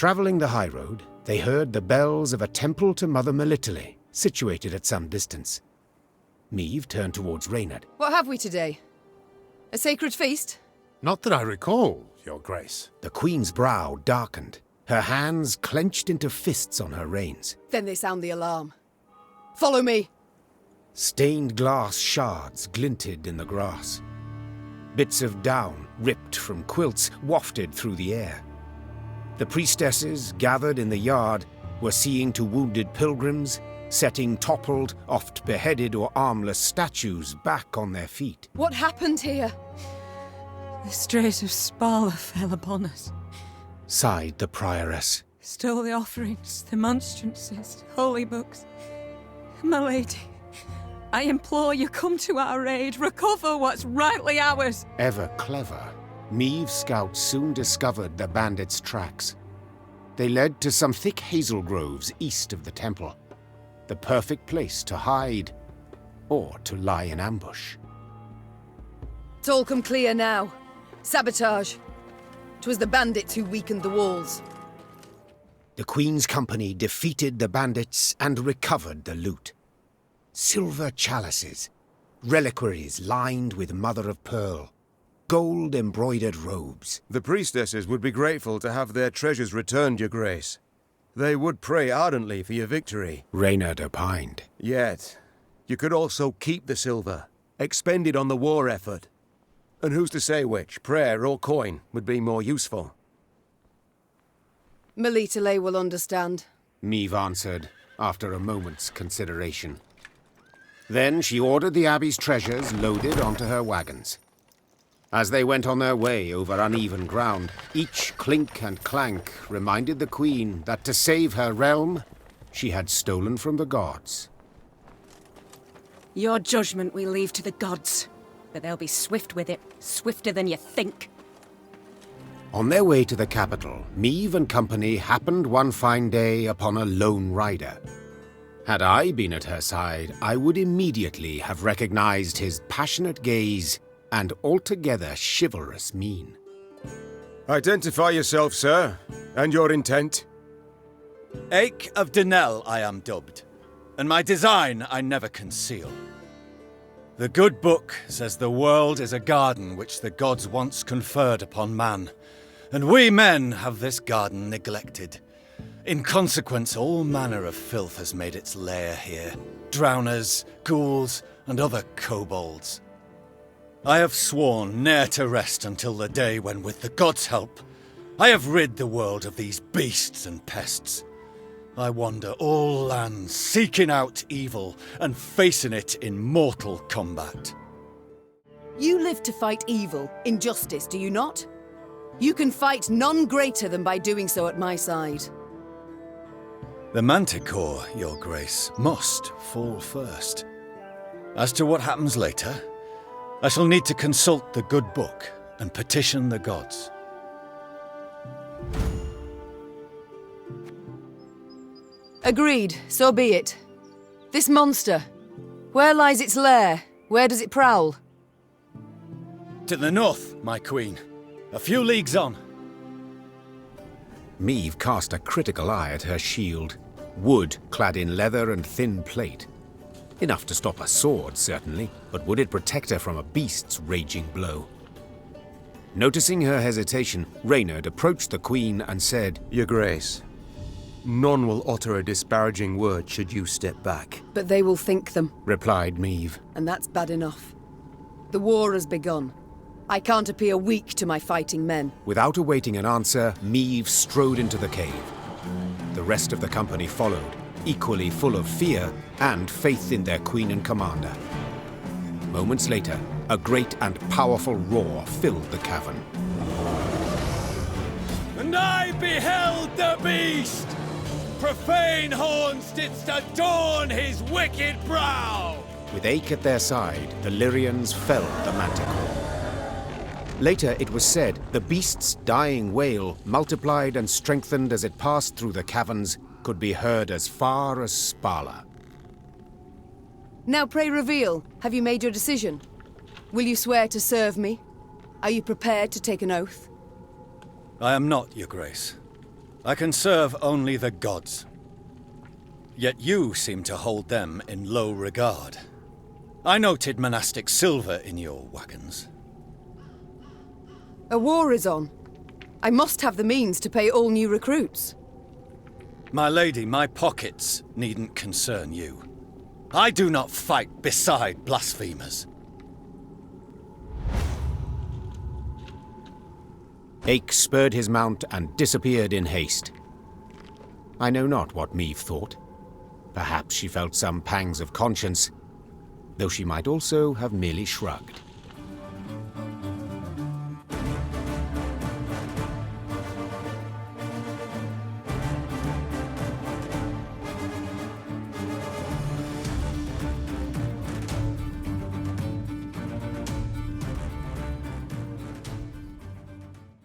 Travelling the high road, they heard the bells of a temple to Mother Melitele, situated at some distance. Meve turned towards Reynard. What have we today? A sacred feast? Not that I recall, Your Grace. The Queen's brow darkened, her hands clenched into fists on her reins. Then they sound the alarm. Follow me! Stained glass shards glinted in the grass. Bits of down, ripped from quilts, wafted through the air. The priestesses, gathered in the yard, were seeing to wounded pilgrims, setting toppled, oft beheaded or armless statues back on their feet. What happened here? The strays of Spala fell upon us. Sighed the prioress. Stole the offerings, the monstrances, holy books. My lady, I implore you, come to our aid, recover what's rightly ours. Ever clever, Meve's scouts soon discovered the bandits' tracks. They led to some thick hazel groves east of the temple. The perfect place to hide, or to lie in ambush. It's all come clear now. Sabotage. 'Twas the bandits who weakened the walls. The Queen's company defeated the bandits and recovered the loot. Silver chalices, reliquaries lined with mother-of-pearl, gold-embroidered robes. The priestesses would be grateful to have their treasures returned, Your Grace. They would pray ardently for your victory. Reynard opined. Yet, you could also keep the silver, expend it on the war effort. And who's to say which, prayer or coin, would be more useful? Melitele will understand. Meve answered, after a moment's consideration. Then she ordered the Abbey's treasures loaded onto her wagons. As they went on their way over uneven ground, each clink and clank reminded the Queen that to save her realm, she had stolen from the gods. Your judgment we leave to the gods, but they'll be swift with it, swifter than you think. On their way to the capital, Meve and company happened one fine day upon a lone rider. Had I been at her side, I would immediately have recognized his passionate gaze and altogether chivalrous mien. Identify yourself, sir, and your intent. Eyck of Denel I am dubbed, and my design I never conceal. The good book says the world is a garden which the gods once conferred upon man, and we men have this garden neglected. In consequence, all manner of filth has made its lair here. Drowners, ghouls, and other kobolds. I have sworn ne'er to rest until the day when, with the gods' help, I have rid the world of these beasts and pests. I wander all lands, seeking out evil and facing it in mortal combat. You live to fight evil, injustice, do you not? You can fight none greater than by doing so at my side. The manticore, Your Grace, must fall first. As to what happens later, I shall need to consult the good book and petition the gods. Agreed, so be it. This monster, where lies its lair? Where does it prowl? To the north, my queen. A few leagues on. Meve cast a critical eye at her shield, wood clad in leather and thin plate. Enough to stop a sword, certainly, but would it protect her from a beast's raging blow? Noticing her hesitation, Reynard approached the Queen and said, Your Grace, none will utter a disparaging word should you step back. But they will think them, replied Meve. and that's bad enough. The war has begun. I can't appear weak to my fighting men. Without awaiting an answer, Meve strode into the cave. The rest of the company followed, equally full of fear and faith in their queen and commander. Moments later, a great and powerful roar filled the cavern. And I beheld the beast! Profane horns didst adorn his wicked brow! With Eyck at their side, the Lyrians felled the manticore. Later, it was said, the beast's dying wail, multiplied and strengthened as it passed through the caverns, could be heard as far as Spala. Now pray reveal, have you made your decision? Will you swear to serve me? Are you prepared to take an oath? I am not, Your Grace. I can serve only the gods. Yet you seem to hold them in low regard. I noted monastic silver in your wagons. A war is on. I must have the means to pay all new recruits. My lady, my pockets needn't concern you. I do not fight beside blasphemers. Eyck spurred his mount and disappeared in haste. I know not what Meve thought. Perhaps she felt some pangs of conscience, though she might also have merely shrugged.